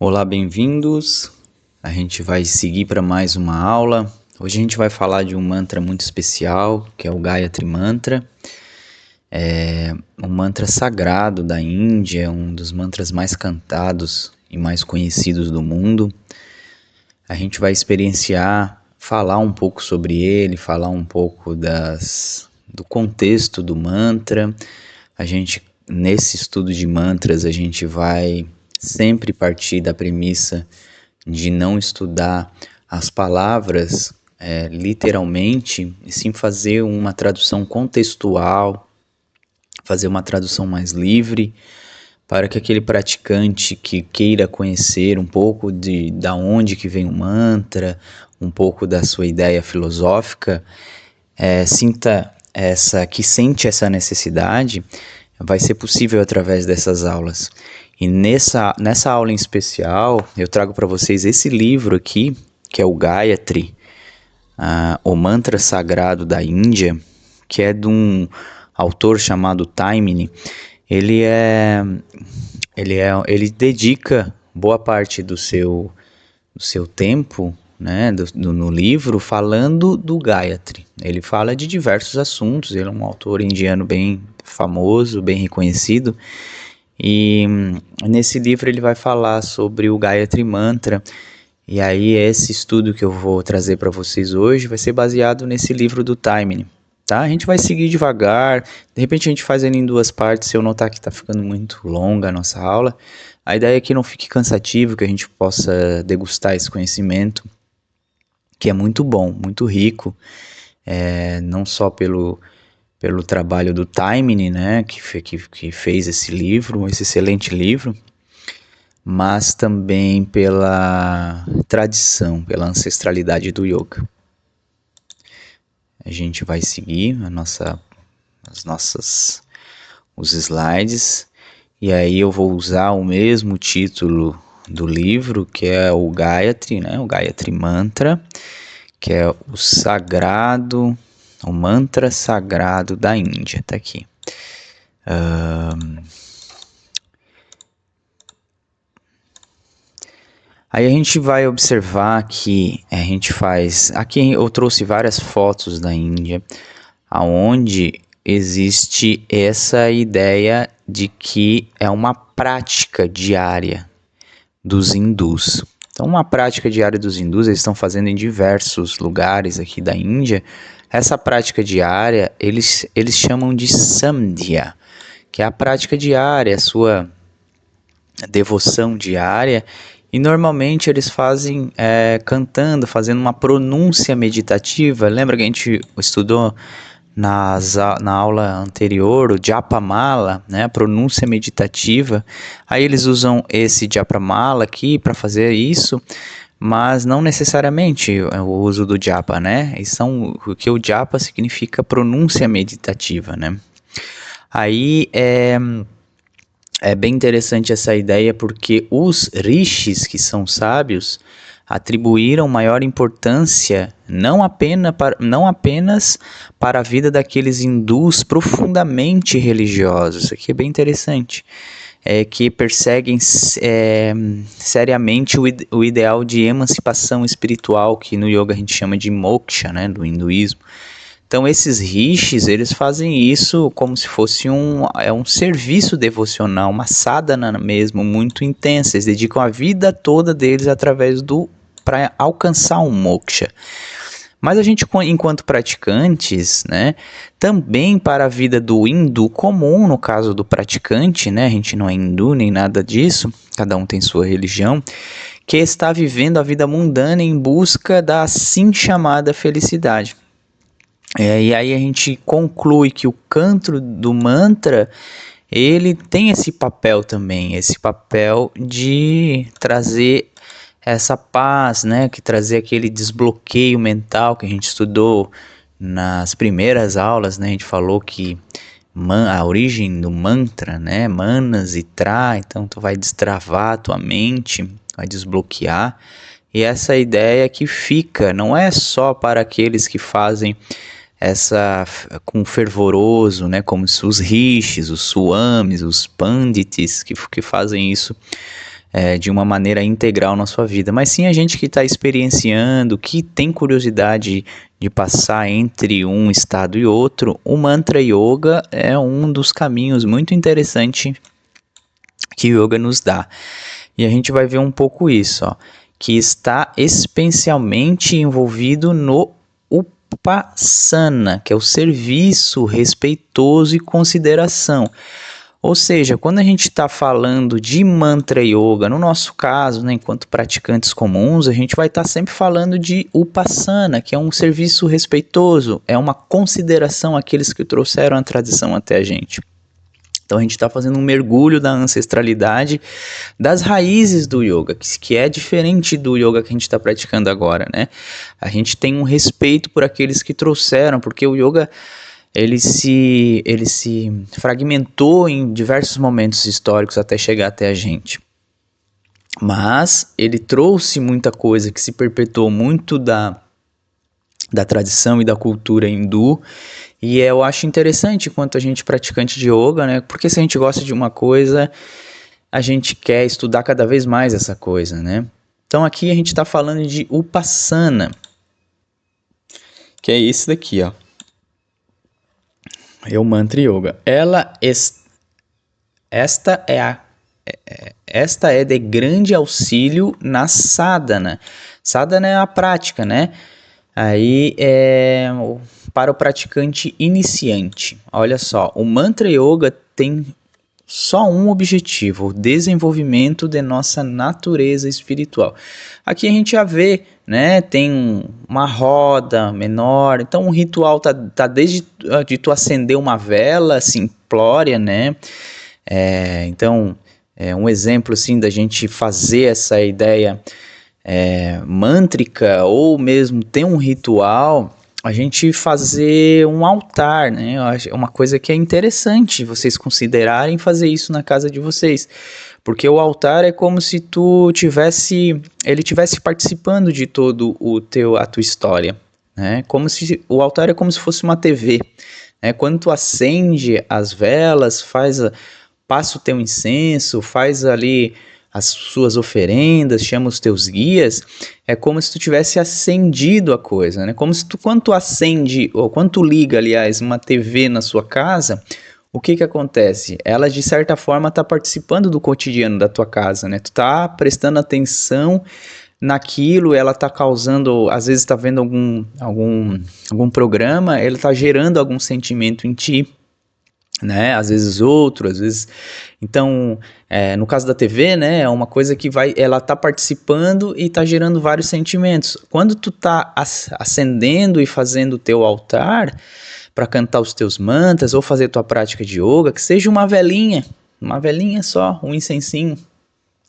Olá, bem-vindos. A gente vai seguir para mais uma aula. Hoje a gente vai falar de um mantra muito especial, que é o Gayatri Mantra. É um mantra sagrado da Índia, um dos mantras mais cantados e mais conhecidos do mundo. A gente vai experienciar, falar um pouco sobre ele, falar um pouco do contexto do mantra. Nesse estudo de mantras, a gente vai sempre partir da premissa de não estudar as palavras literalmente, e sim fazer uma tradução contextual, fazer uma tradução mais livre, para que aquele praticante que queira conhecer um pouco da onde que vem o mantra, um pouco da sua ideia filosófica, sente essa necessidade, vai ser possível através dessas aulas. E nessa aula em especial, eu trago para vocês esse livro aqui, que é o Gayatri, o mantra sagrado da Índia, que é de um autor chamado Taimini. Ele dedica boa parte do seu tempo, né, no livro, falando do Gayatri. Ele fala de diversos assuntos, ele é um autor indiano bem famoso, bem reconhecido, e nesse livro ele vai falar sobre o Gayatri Mantra. E aí esse estudo que eu vou trazer para vocês hoje vai ser baseado nesse livro do Taimini, tá? A gente vai seguir devagar, de repente a gente faz ele em duas partes, se eu notar que está ficando muito longa a nossa aula. A ideia é que não fique cansativo, que a gente possa degustar esse conhecimento, que é muito bom, muito rico, não só pelo trabalho do Taimini, né, que fez esse livro, esse excelente livro, mas também pela tradição, pela ancestralidade do yoga. A gente vai seguir os slides, e aí eu vou usar o mesmo título do livro, que é o Gayatri, né, o Gayatri Mantra, que é o mantra sagrado da Índia, tá aqui. Aí a gente vai observar que aqui eu trouxe várias fotos da Índia, aonde existe essa ideia de que é uma prática diária dos hindus. Então, uma prática diária dos hindus, eles estão fazendo em diversos lugares aqui da Índia. Essa prática diária, eles chamam de samdhya, que é a prática diária, a sua devoção diária. E normalmente eles fazem cantando, fazendo uma pronúncia meditativa. Lembra que a gente estudou na aula anterior, o Japamala, né, a pronúncia meditativa? Aí eles usam esse Japamala aqui para fazer isso, mas não necessariamente o uso do Japa, né? Porque o Japa significa pronúncia meditativa, né? Aí é bem interessante essa ideia, porque os rishis, que são sábios, atribuíram maior importância não apenas para a vida daqueles hindus profundamente religiosos. Isso aqui é bem interessante. Que perseguem seriamente o ideal de emancipação espiritual, que no yoga a gente chama de moksha, né, do hinduísmo. Então esses rishis, eles fazem isso como se fosse um serviço devocional, uma sadhana mesmo, muito intensa. Eles dedicam a vida toda deles para alcançar um moksha. Mas a gente, enquanto praticantes, né, também para a vida do hindu comum, no caso do praticante, né, a gente não é hindu nem nada disso, cada um tem sua religião, que está vivendo a vida mundana em busca da assim chamada felicidade. E aí a gente conclui que o canto do mantra, ele tem esse papel também, esse papel de trazer essa paz, né, que trazer aquele desbloqueio mental que a gente estudou nas primeiras aulas, né, a gente falou que a origem do mantra, né, manas e tra, então tu vai destravar a tua mente, vai desbloquear, e essa ideia que fica, não é só para aqueles que fazem com fervoroso, né, como os rishis, os swamis, os pandits que fazem isso de uma maneira integral na sua vida, mas sim a gente que está experienciando, que tem curiosidade de passar entre um estado e outro. O Mantra Yoga é um dos caminhos muito interessante que o yoga nos dá. E a gente vai ver um pouco isso, ó, que está especialmente envolvido no Upasana, que é o serviço respeitoso e consideração. Ou seja, quando a gente está falando de Mantra Yoga, no nosso caso, né, enquanto praticantes comuns, a gente vai estar sempre falando de Upasana, que é um serviço respeitoso, é uma consideração àqueles que trouxeram a tradição até a gente. Então a gente está fazendo um mergulho da ancestralidade, das raízes do yoga, que é diferente do yoga que a gente está praticando agora, né? A gente tem um respeito por aqueles que trouxeram, porque o yoga ele se fragmentou em diversos momentos históricos até chegar até a gente. Mas ele trouxe muita coisa que se perpetuou muito da tradição e da cultura hindu. E eu acho interessante quanto a gente praticante de yoga, né? Porque se a gente gosta de uma coisa, a gente quer estudar cada vez mais essa coisa, né? Então aqui a gente está falando de Upasana, que é esse daqui, ó. É o Mantra Yoga. Esta é de grande auxílio na sadhana. Sadhana é a prática, né? Aí para o praticante iniciante. Olha só, o Mantra Yoga tem só um objetivo: o desenvolvimento de nossa natureza espiritual. Aqui a gente já vê, né? Tem uma roda menor, então o ritual tá desde de tu acender uma vela simplória, né? Então, um exemplo assim da gente fazer essa ideia mântrica, ou mesmo ter um ritual, a gente fazer um altar, né? É uma coisa que é interessante vocês considerarem fazer isso na casa de vocês, porque o altar é como se ele tivesse participando de todo a tua história, né? O altar é como se fosse uma TV, né? Quando tu acende as velas, passa o teu incenso, faz ali as suas oferendas, chama os teus guias, é como se tu tivesse acendido a coisa, né? Como se quando tu acende, ou quando tu liga, aliás, uma TV na sua casa, o que acontece? Ela, de certa forma, está participando do cotidiano da tua casa, né? Tu está prestando atenção naquilo, ela está causando, às vezes está vendo algum programa, ela está gerando algum sentimento em ti, né? Às vezes outro, às vezes... Então, no caso da TV, né, é uma coisa que ela tá participando e tá gerando vários sentimentos. Quando tu tá acendendo e fazendo o teu altar para cantar os teus mantras ou fazer tua prática de yoga, que seja uma velinha só, um incensinho.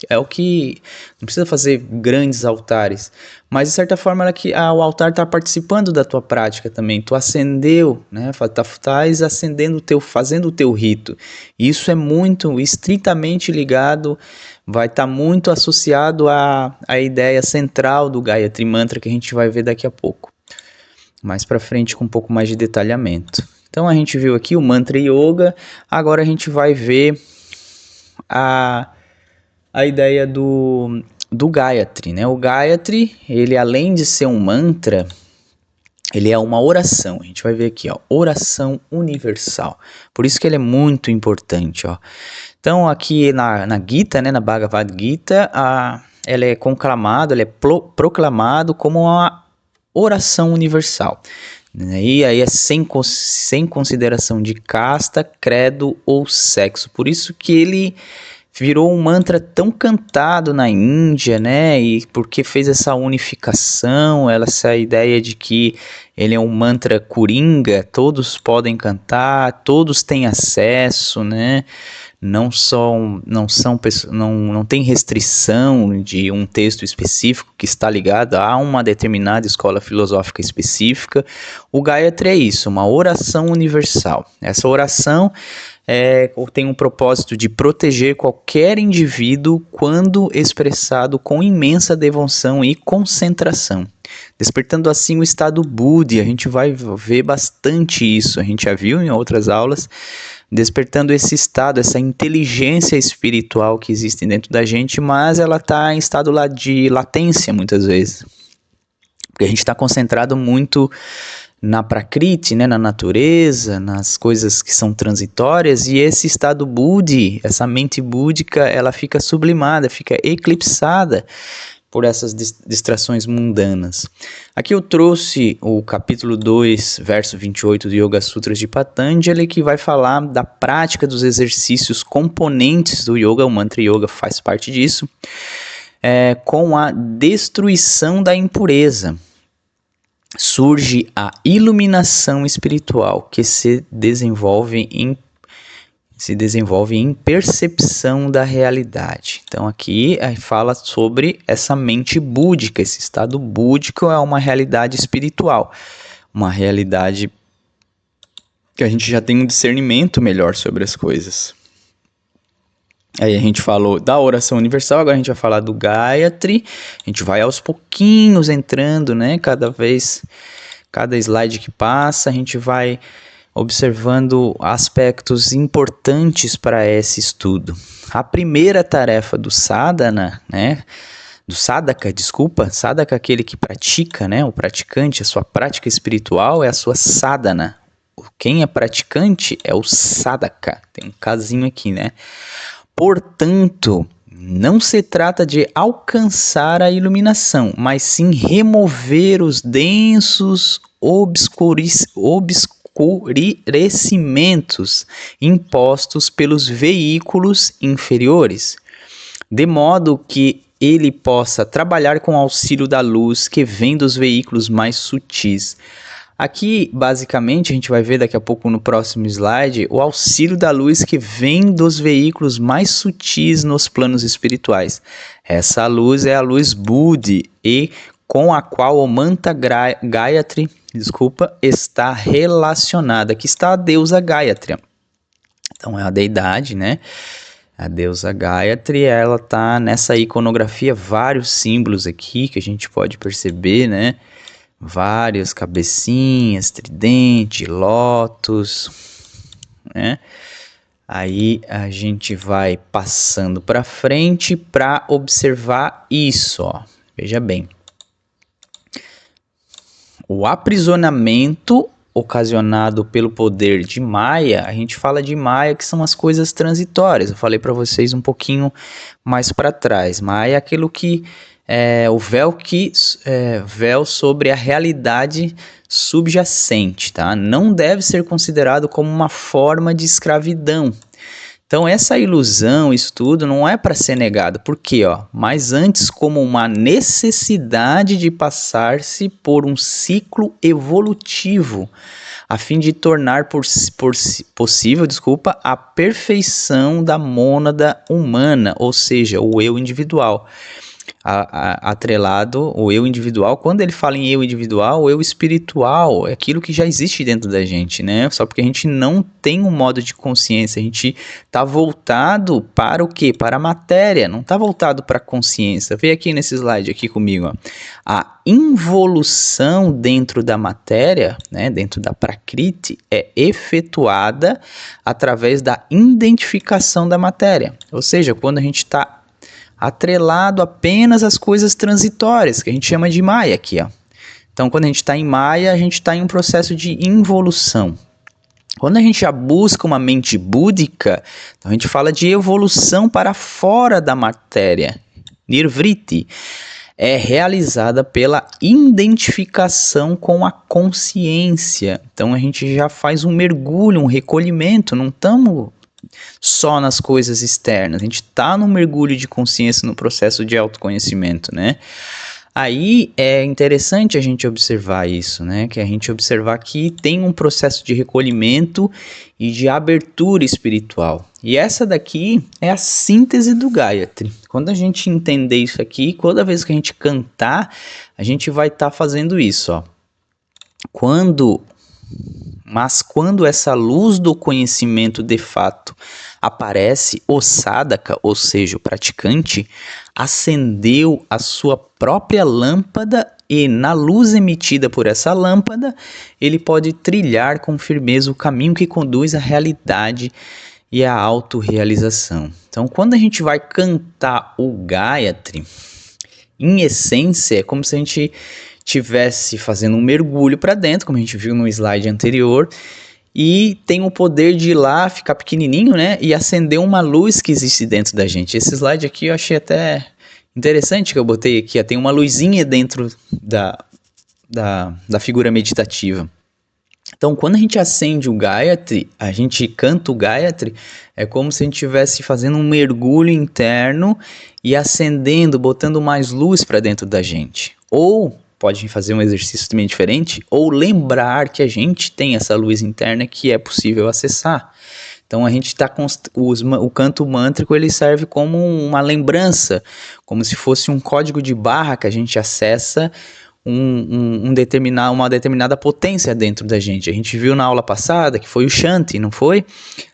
É o que... Não precisa fazer grandes altares, mas de certa forma o altar está participando da tua prática também. Tu acendeu, né? Estás acendendo fazendo o teu rito. Isso é muito, estritamente ligado, vai estar muito associado à ideia central do Gayatri Mantra, que a gente vai ver daqui a pouco. Mais para frente com um pouco mais de detalhamento. Então a gente viu aqui o Mantra Yoga, agora a gente vai ver a ideia do Gayatri, né? O Gayatri, ele além de ser um mantra, ele é uma oração. A gente vai ver aqui, ó, oração universal. Por isso que ele é muito importante, ó. Então aqui na Gita, né, na Bhagavad Gita, ele é conclamado, ele é proclamado como uma oração universal. E aí é sem consideração de casta, credo ou sexo. Por isso que ele virou um mantra tão cantado na Índia, né? E porque fez essa unificação, essa ideia de que ele é um mantra coringa, todos podem cantar, todos têm acesso, né? Não tem restrição de um texto específico que está ligado a uma determinada escola filosófica específica. O Gayatri é isso, uma oração universal. Essa oração tem um propósito de proteger qualquer indivíduo quando expressado com imensa devoção e concentração, despertando assim o estado Budi. A gente vai ver bastante isso, a gente já viu em outras aulas, despertando esse estado, essa inteligência espiritual que existe dentro da gente, mas ela está em estado de latência muitas vezes, porque a gente está concentrado muito na prakriti, né, na natureza, nas coisas que são transitórias, e esse estado Budi, essa mente búdica, ela fica sublimada, fica eclipsada por essas distrações mundanas. Aqui eu trouxe o capítulo 2, verso 28 do Yoga Sutras de Patanjali, que vai falar da prática dos exercícios componentes do yoga. O Mantra Yoga faz parte disso, com a destruição da impureza. Surge a iluminação espiritual, que se desenvolve em percepção da realidade. Então aqui fala sobre essa mente búdica. Esse estado búdico é uma realidade espiritual, uma realidade que a gente já tem um discernimento melhor sobre as coisas. Aí a gente falou da oração universal, agora a gente vai falar do Gayatri. A gente vai aos pouquinhos entrando, né? Cada slide que passa, a gente vai observando aspectos importantes para esse estudo. A primeira tarefa do sadhana, né? Do sadhaka, sadhaka é aquele que pratica, né? O praticante, a sua prática espiritual é a sua sadhana. Quem é praticante é o sadhaka. Tem um casinho aqui, né? Portanto, não se trata de alcançar a iluminação, mas sim remover os densos obscurecimentos impostos pelos veículos inferiores, de modo que ele possa trabalhar com o auxílio da luz que vem dos veículos mais sutis. Aqui, basicamente, a gente vai ver daqui a pouco no próximo slide, o auxílio da luz que vem dos veículos mais sutis nos planos espirituais. Essa luz é a luz Budi, e com a qual o Mantra Gayatri, está relacionada. Aqui está a deusa Gayatri. Então é a deidade, né? A deusa Gayatri, ela está nessa iconografia, vários símbolos aqui que a gente pode perceber, né? Várias cabecinhas, tridente, lótus, né? Aí a gente vai passando para frente para observar isso, ó. Veja bem. O aprisionamento ocasionado pelo poder de Maya, a gente fala de Maya, que são as coisas transitórias. Eu falei para vocês um pouquinho mais para trás. Maya é aquilo que o véu sobre a realidade subjacente, tá? Não deve ser considerado como uma forma de escravidão. Então essa ilusão, isso tudo, não é para ser negado. Por quê? Mas antes como uma necessidade de passar-se por um ciclo evolutivo, a fim de tornar possível, a perfeição da mônada humana, ou seja, o eu individual. Atrelado o eu individual. Quando ele fala em eu individual, o eu espiritual é aquilo que já existe dentro da gente, né? Só porque a gente não tem um modo de consciência, a gente está voltado para o quê? Para a matéria, não está voltado para a consciência. Vê aqui nesse slide aqui comigo, ó. A involução dentro da matéria, né, dentro da prakriti, é efetuada através da identificação da matéria. Ou seja, quando a gente está atrelado apenas às coisas transitórias, que a gente chama de Maya aqui, ó. Então, quando a gente está em Maya, a gente está em um processo de involução. Quando a gente já busca uma mente búdica, então a gente fala de evolução para fora da matéria. Nirvriti é realizada pela identificação com a consciência. Então, a gente já faz um mergulho, um recolhimento, não estamos só nas coisas externas, a gente está no mergulho de consciência, no processo de autoconhecimento, né? Aí é interessante a gente observar isso, né? Que a gente observar que tem um processo de recolhimento e de abertura espiritual. E essa daqui é a síntese do Gayatri. Quando a gente entender isso aqui, toda vez que a gente cantar, a gente vai estar fazendo isso, ó. Quando Mas quando essa luz do conhecimento de fato aparece, o sadhaka, ou seja, o praticante, acendeu a sua própria lâmpada e na luz emitida por essa lâmpada, ele pode trilhar com firmeza o caminho que conduz à realidade e à autorrealização. Então, quando a gente vai cantar o Gayatri, em essência, é como se a gente estivesse fazendo um mergulho para dentro, como a gente viu no slide anterior, e tem o poder de ir lá, ficar pequenininho, né, e acender uma luz que existe dentro da gente. Esse slide aqui eu achei até interessante que eu botei aqui, ó, tem uma luzinha dentro da figura meditativa. Então, quando a gente acende o Gayatri, a gente canta o Gayatri, é como se a gente estivesse fazendo um mergulho interno e acendendo, botando mais luz para dentro da gente. Ou pode fazer um exercício também diferente, ou lembrar que a gente tem essa luz interna que é possível acessar. Então a gente está o canto mântrico, ele serve como uma lembrança, como se fosse um código de barra que a gente acessa uma determinada potência dentro da gente. A gente viu na aula passada que foi o Shanti, não foi?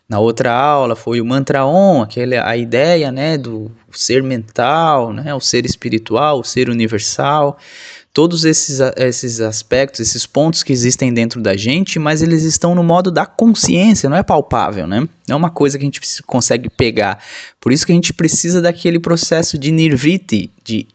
Na outra aula foi o mantra Om, a ideia, né, do ser mental, né, o ser espiritual, o ser universal. Todos esses aspectos, esses pontos que existem dentro da gente, mas eles estão no modo da consciência, não é palpável, né? Não é uma coisa que a gente consegue pegar. Por isso que a gente precisa daquele processo de nirviti, de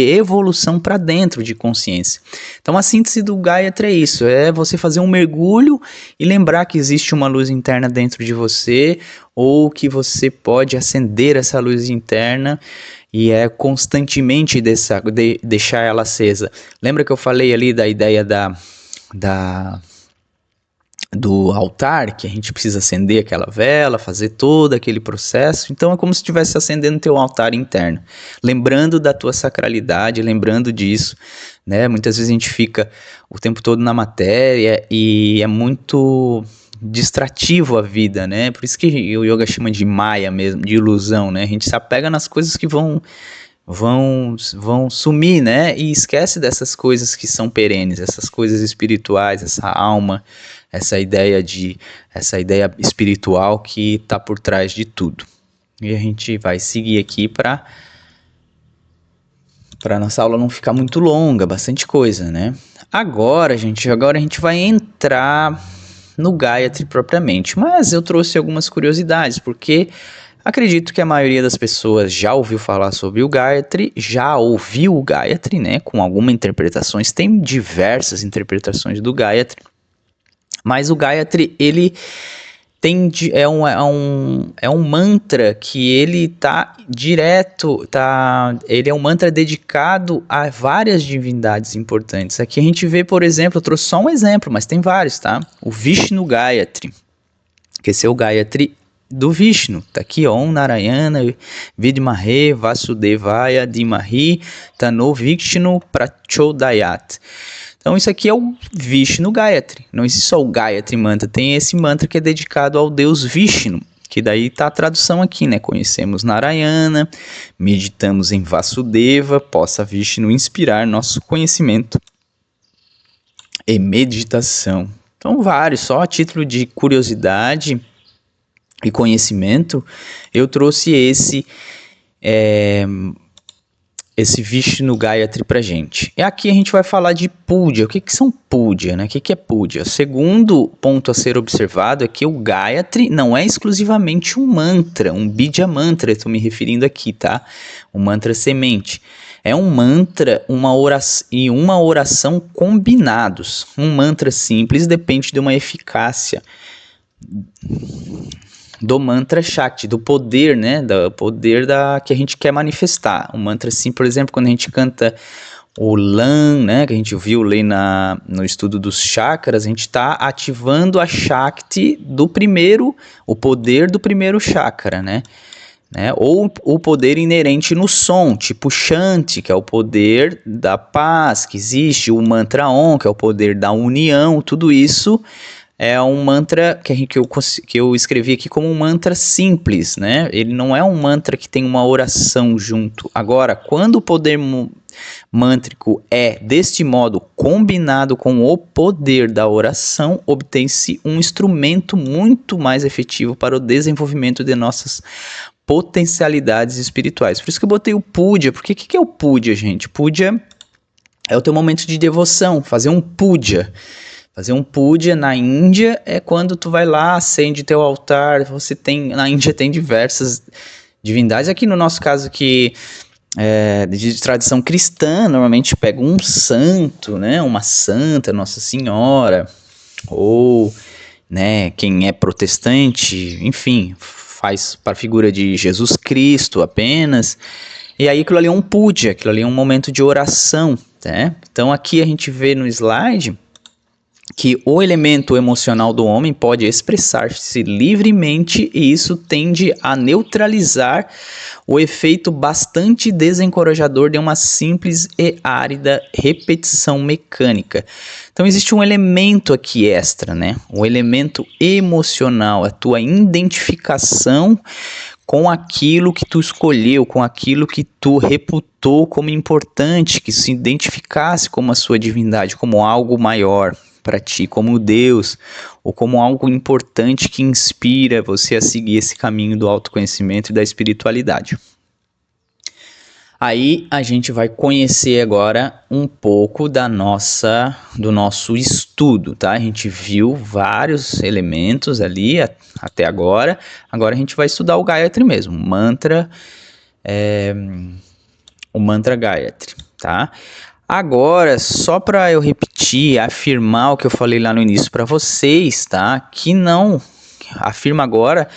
evolução para dentro de consciência. Então a síntese do Gayatri é isso, é você fazer um mergulho e lembrar que existe uma luz interna dentro de você, ou que você pode acender essa luz interna e é constantemente deixar ela acesa. Lembra que eu falei ali da ideia do altar, que a gente precisa acender aquela vela, fazer todo aquele processo? Então é como se estivesse acendendo teu altar interno, lembrando da tua sacralidade, lembrando disso, né? Muitas vezes a gente fica o tempo todo na matéria e é muito distrativo a vida, né? Por isso que o yoga chama de maya mesmo, de ilusão, né? A gente se apega nas coisas que vão sumir, né? E esquece dessas coisas que são perenes, essas coisas espirituais, essa alma, essa ideia espiritual que está por trás de tudo. E a gente vai seguir aqui para nossa aula não ficar muito longa, bastante coisa, né? Agora a gente vai entrar no Gayatri propriamente, mas eu trouxe algumas curiosidades, porque acredito que a maioria das pessoas já ouviu falar sobre o Gayatri, já ouviu o Gayatri, né, com algumas interpretações, tem diversas interpretações do Gayatri, mas o Gayatri, ele é um mantra que ele ele é um mantra dedicado a várias divindades importantes. Aqui a gente vê, por exemplo, eu trouxe só um exemplo, mas tem vários, tá? O Vishnu Gayatri, que esse é o Gayatri do Vishnu, tá aqui, Om Narayana Vidmahe Vasudevaya Dhimahi Tano Vishnu Prachodayat. Então isso aqui é o Vishnu Gayatri, não existe só o Gayatri Mantra, tem esse mantra que é dedicado ao Deus Vishnu, que daí está a tradução aqui, né? Conhecemos Narayana, meditamos em Vasudeva, possa Vishnu inspirar nosso conhecimento e meditação. Então vários, só a título de curiosidade e conhecimento, eu trouxe esse Vishnu Gayatri pra gente. E aqui a gente vai falar de Puja. O que são Puja, né? O que é Puja? O segundo ponto a ser observado é que o Gayatri não é exclusivamente um mantra, um Bija mantra, estou me referindo aqui, tá? Um mantra semente. É um mantra e uma oração combinados. Um mantra simples depende de uma eficácia do mantra Shakti, do poder, né, do poder que a gente quer manifestar. Um mantra assim, por exemplo, quando a gente canta o Lam, né, que a gente viu ali no estudo dos chakras, a gente está ativando a Shakti o poder do primeiro chakra, né, ou o poder inerente no som, tipo Shanti, que é o poder da paz que existe, o mantra Om, que é o poder da união, tudo isso é um mantra que eu escrevi aqui como um mantra simples, né? Ele não é um mantra que tem uma oração junto. Agora, quando o poder mântrico é deste modo combinado com o poder da oração, obtém-se um instrumento muito mais efetivo para o desenvolvimento de nossas potencialidades espirituais. Por isso que eu botei o puja. Porque o que é o puja, gente? Puja é o teu momento de devoção, fazer um puja. Fazer um puja na Índia é quando tu vai lá, acende teu altar. Na Índia tem diversas divindades. Aqui no nosso caso aqui, de tradição cristã, normalmente pega um santo, né, uma santa, Nossa Senhora, ou, né, quem é protestante, enfim, faz para a figura de Jesus Cristo apenas, e aí aquilo ali é um puja, aquilo ali é um momento de oração, né? Então aqui a gente vê no slide que o elemento emocional do homem pode expressar-se livremente e isso tende a neutralizar o efeito bastante desencorajador de uma simples e árida repetição mecânica. Então existe um elemento aqui extra, né? O elemento emocional, a tua identificação com aquilo que tu escolheu, com aquilo que tu reputou como importante, que se identificasse como a sua divindade, como algo maior para ti, como Deus, ou como algo importante que inspira você a seguir esse caminho do autoconhecimento e da espiritualidade. Aí a gente vai conhecer agora um pouco do nosso estudo, tá? A gente viu vários elementos ali até agora. Agora a gente vai estudar o Gayatri mesmo, o mantra Gayatri, tá? Agora, só para eu repetir, afirmar o que eu falei lá no início para vocês, tá? Afirma agora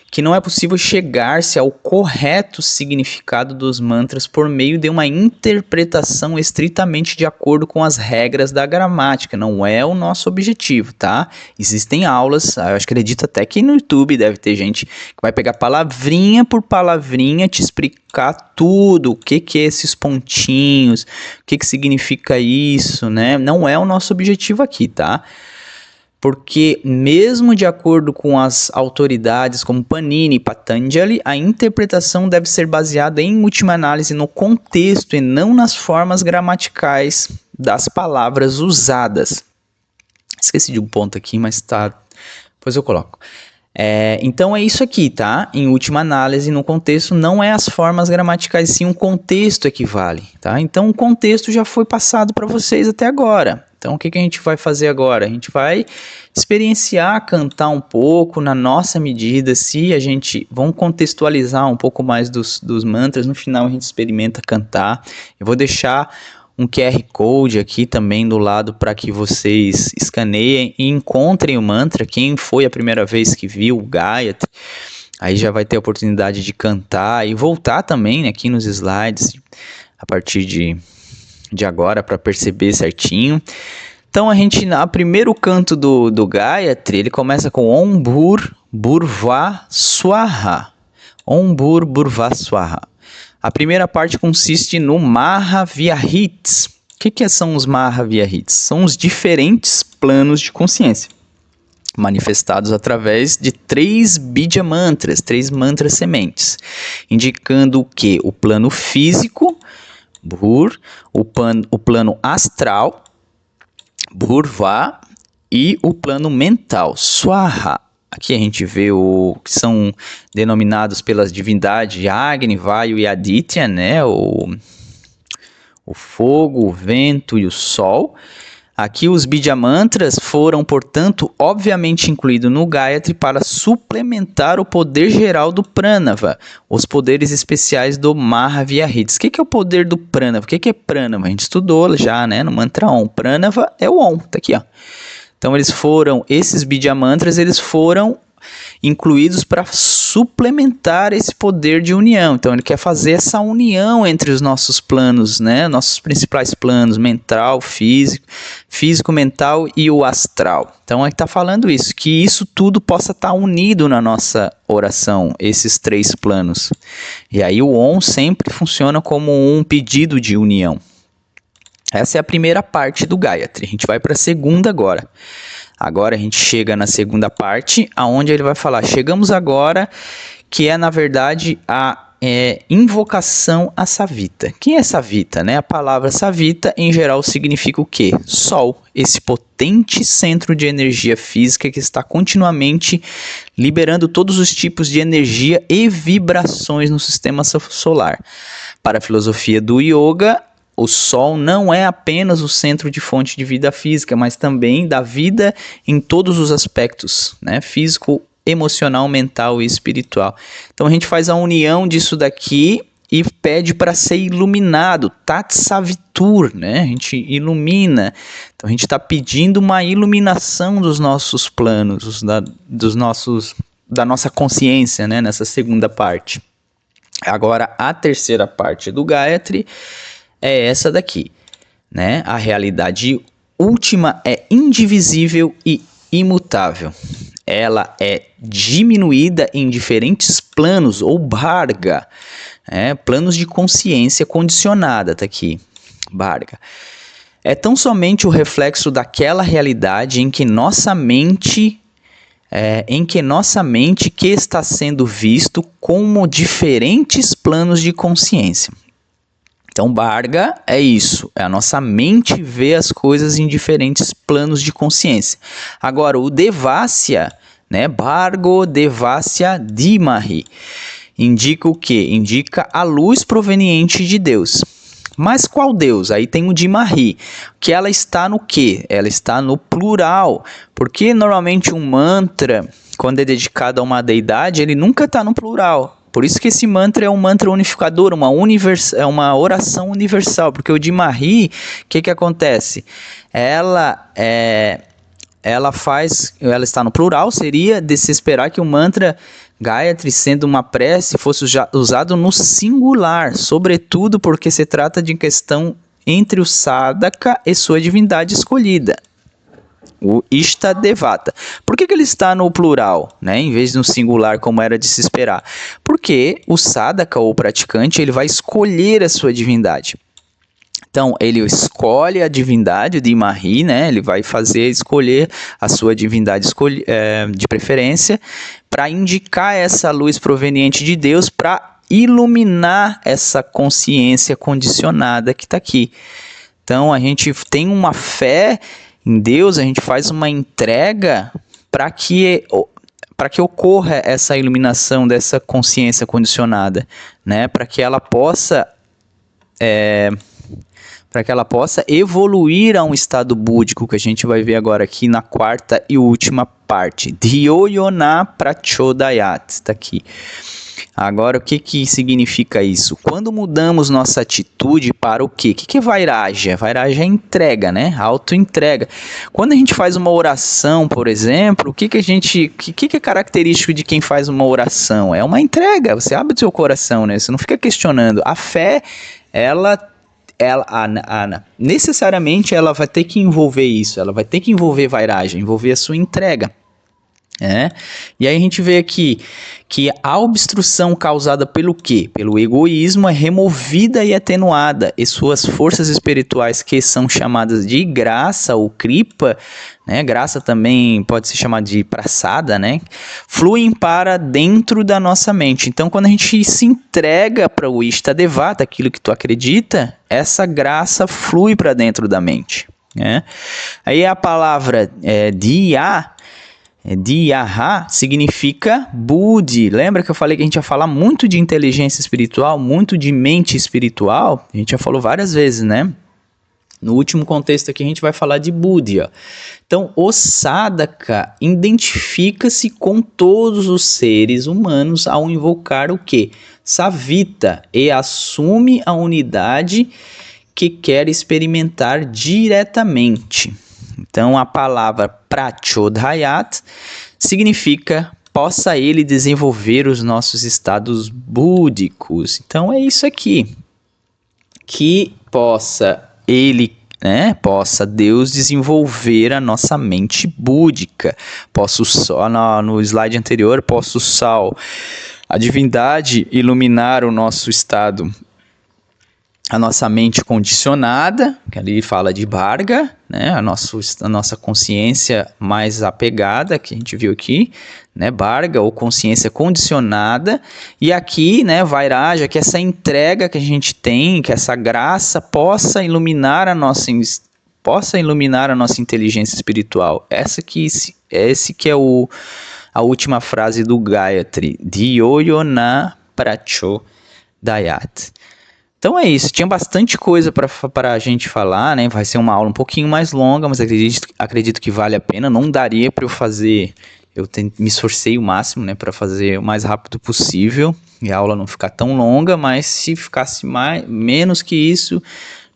que não é possível chegar-se ao correto significado dos mantras por meio de uma interpretação estritamente de acordo com as regras da gramática. Não é o nosso objetivo, tá? Existem aulas, eu acredito até que no YouTube deve ter gente que vai pegar palavrinha por palavrinha, te explicar tudo, o que é esses pontinhos, o que significa isso, né? Não é o nosso objetivo aqui, tá? Porque mesmo de acordo com as autoridades como Panini e Patanjali, a interpretação deve ser baseada em última análise no contexto e não nas formas gramaticais das palavras usadas. Esqueci de um ponto aqui, mas tá, depois eu coloco. Então é isso aqui, tá? Em última análise, no contexto, não é as formas gramaticais, sim um contexto equivale, tá? Então o contexto já foi passado para vocês até agora. Então o que a gente vai fazer agora? A gente vai experienciar, cantar um pouco na nossa medida, vamos contextualizar um pouco mais dos mantras, no final a gente experimenta cantar. Eu vou deixar um QR Code aqui também do lado para que vocês escaneiem e encontrem o mantra. Quem foi a primeira vez que viu o Gayatri, aí já vai ter a oportunidade de cantar e voltar também, né, aqui nos slides a partir de agora para perceber certinho. Então o primeiro canto do Gayatri, ele começa com Om Bhur Bhurvah Swaha. Om Bhur Bhurvah Swaha. A primeira parte consiste no Mahavyahits. O que são os Mahavyahits? São os diferentes planos de consciência, manifestados através de 3 Bija Mantras, 3 mantras sementes, indicando o que? O plano físico, Bhur, o plano astral, Bhurvah, e o plano mental, Swaha. Aqui a gente vê que são denominados pelas divindades Agni, Vayu e Aditya, né? O fogo, o vento e o sol. Aqui os Bija Mantras foram, portanto, obviamente incluídos no Gayatri para suplementar o poder geral do Pranava, os poderes especiais do Mahavyahits. O que é o poder do Pranava? O que é Pranava? A gente estudou já, né, no mantra Om. Pranava é o Om, tá aqui, ó. Então esses Bija Mantras, eles foram incluídos para suplementar esse poder de união. Então ele quer fazer essa união entre os nossos planos, né? Nossos principais planos, mental, físico, mental e o astral. Então ele está falando isso, que isso tudo possa estar unido na nossa oração, esses 3 planos. E aí o Om sempre funciona como um pedido de união. Essa é a primeira parte do Gayatri. A gente vai para a segunda agora. Agora a gente chega na segunda parte, aonde ele vai falar, chegamos agora, que é na verdade a invocação a Savita. Quem é Savita, né? A palavra Savita em geral significa o quê? Sol, esse potente centro de energia física que está continuamente liberando todos os tipos de energia e vibrações no sistema solar. Para a filosofia do yoga, o Sol não é apenas o centro de fonte de vida física, mas também da vida em todos os aspectos, né? Físico, emocional, mental e espiritual. Então a gente faz a união disso daqui e pede para ser iluminado, Tat Savitur, né? A gente ilumina. Então a gente está pedindo uma iluminação dos nossos planos, da nossa consciência, né? Nessa segunda parte. Agora a terceira parte do Gayatri é essa daqui, né? A realidade última é indivisível e imutável. Ela é diminuída em diferentes planos, ou bharga, planos de consciência condicionada, tá aqui, bharga. É tão somente o reflexo daquela realidade em que nossa mente que está sendo visto como diferentes planos de consciência. Então, Bharga é isso, é a nossa mente ver as coisas em diferentes planos de consciência. Agora, o Devasya, né, Bhargo Devasya Dhimahi, indica o quê? Indica a luz proveniente de Deus. Mas qual Deus? Aí tem o Dhimahi, que ela está no quê? Ela está no plural, porque normalmente um mantra, quando é dedicado a uma deidade, ele nunca está no plural. Por isso que esse mantra é um mantra unificador, é uma oração universal, porque o Dhimahi, o que acontece? Ela está no plural, seria de se esperar que o mantra Gayatri, sendo uma prece, fosse usado no singular, sobretudo porque se trata de questão entre o sadhaka e sua divindade escolhida, o Ishtadevata. Por que ele está no plural, né, em vez de no singular, como era de se esperar? Porque o sadhaka, ou praticante, ele vai escolher a sua divindade. Então, ele escolhe a divindade, o Dhimahi, né? Ele vai escolher a sua divindade de preferência para indicar essa luz proveniente de Deus para iluminar essa consciência condicionada que está aqui. Então, a gente tem uma fé em Deus, a gente faz uma entrega para que ocorra essa iluminação dessa consciência condicionada, né? Para que ela possa evoluir a um estado búdico, que a gente vai ver agora aqui na quarta e última parte. Dhyoyona prachodayat, está aqui. Agora, o que significa isso? Quando mudamos nossa atitude para o quê? O que é Vairagya? Vairagya é entrega, né? Auto-entrega. Quando a gente faz uma oração, por exemplo, o que é característico de quem faz uma oração? É uma entrega, você abre o seu coração, né? Você não fica questionando. A fé, necessariamente ela vai ter que envolver isso, ela vai ter que envolver Vairagya, envolver a sua entrega. E aí a gente vê aqui que a obstrução causada pelo quê? Pelo egoísmo é removida e atenuada, e suas forças espirituais, que são chamadas de graça ou kripa, né? Graça também pode ser chamada de prasada, né? Fluem para dentro da nossa mente. Então, quando a gente se entrega para o Ishtadevata, aquilo que tu acredita, essa graça flui para dentro da mente, né? Aí a palavra Dhyaha significa Buddhi. Lembra que eu falei que a gente ia falar muito de inteligência espiritual, muito de mente espiritual? A gente já falou várias vezes, né? No último contexto aqui a gente vai falar de Buddhi. Então, o sadhaka identifica-se com todos os seres humanos ao invocar o quê? Savita, e assume a unidade que quer experimentar diretamente. Então, a palavra prachodayat significa possa ele desenvolver os nossos estados búdicos. Então, é isso aqui. Que possa Deus desenvolver a nossa mente búdica. No slide anterior, possa o sol, a divindade, iluminar o nosso estado a nossa mente condicionada, que ali fala de Bharga, né? A nossa consciência mais apegada, que a gente viu aqui, né? Bharga, ou consciência condicionada. E aqui, né, Vairaja, que essa entrega que a gente tem, que essa graça possa iluminar a nossa inteligência espiritual. Esse que é a última frase do Gayatri. Dhyoyona prachodayat. Então é isso, tinha bastante coisa para a gente falar, né? Vai ser uma aula um pouquinho mais longa, mas acredito que vale a pena. Não daria para eu fazer, me esforcei o máximo, né, para fazer o mais rápido possível e a aula não ficar tão longa, mas se ficasse menos que isso,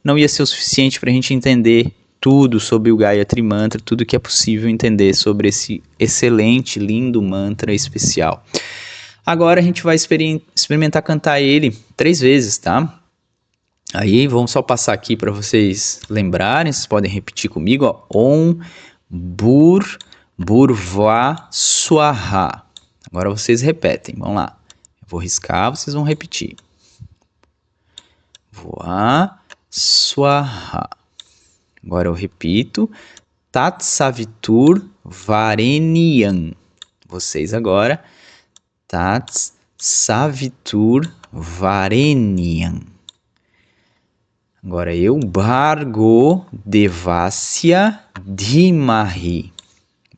não ia ser o suficiente para a gente entender tudo sobre o Gayatri Mantra, tudo que é possível entender sobre esse excelente, lindo mantra especial. Agora a gente vai experimentar cantar ele 3 vezes, tá? Aí vamos só passar aqui para vocês lembrarem, vocês podem repetir comigo, ó. Om Bhurva Swaha. Agora vocês repetem, vamos lá. Eu vou riscar, vocês vão repetir. Voa Swaha. Agora eu repito. Tat Savitur Varenyam. Vocês agora. Tat Savitur Varenyam. Agora eu, Bhargo Devasya Dhimahi.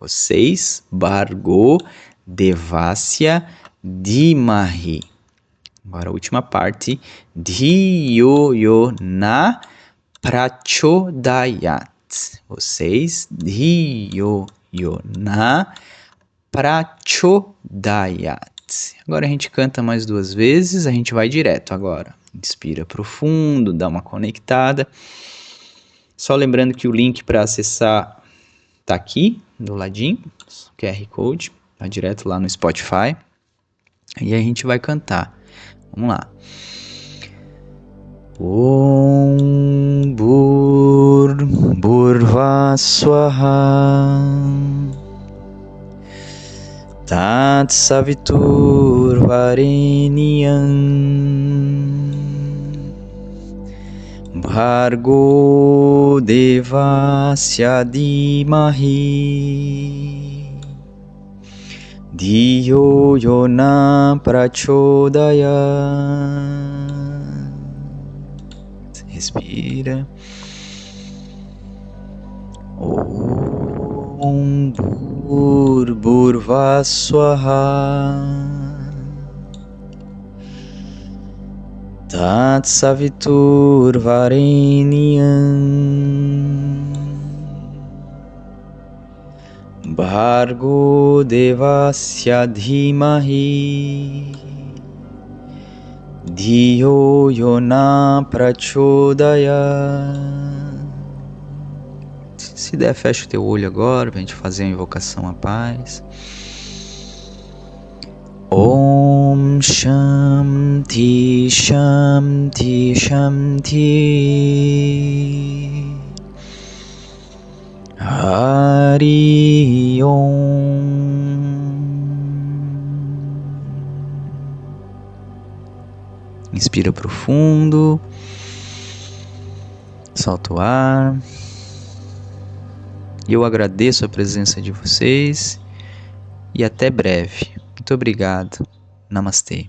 Vocês, Bhargo Devasya Dhimahi. Agora a última parte, Dhyoyona Prachodayat. Vocês, Dhyoyona Prachodayat. Agora a gente canta mais 2 vezes, a gente vai direto agora. Inspira profundo, dá uma conectada. Só lembrando que o link para acessar tá aqui, do ladinho, QR Code, tá direto lá no Spotify. E a gente vai cantar. Vamos lá. Om Bhurva Swaha Tat Savitur Varenyam Bhargo Devasya Dhimahi Dhyoyona Prachodayat. Respira. Om Bhurva Swaha Tat Savitur Varenyam Bhargo Devasya Dhimahi Dhyoyona Prachodayat. Se der, fecha o teu olho agora pra gente fazer a invocação à paz. Om Shanti Shanti Shanti Hari Om. Inspira profundo, solta o ar. E eu agradeço a presença de vocês e até breve. Muito obrigado. Namastê.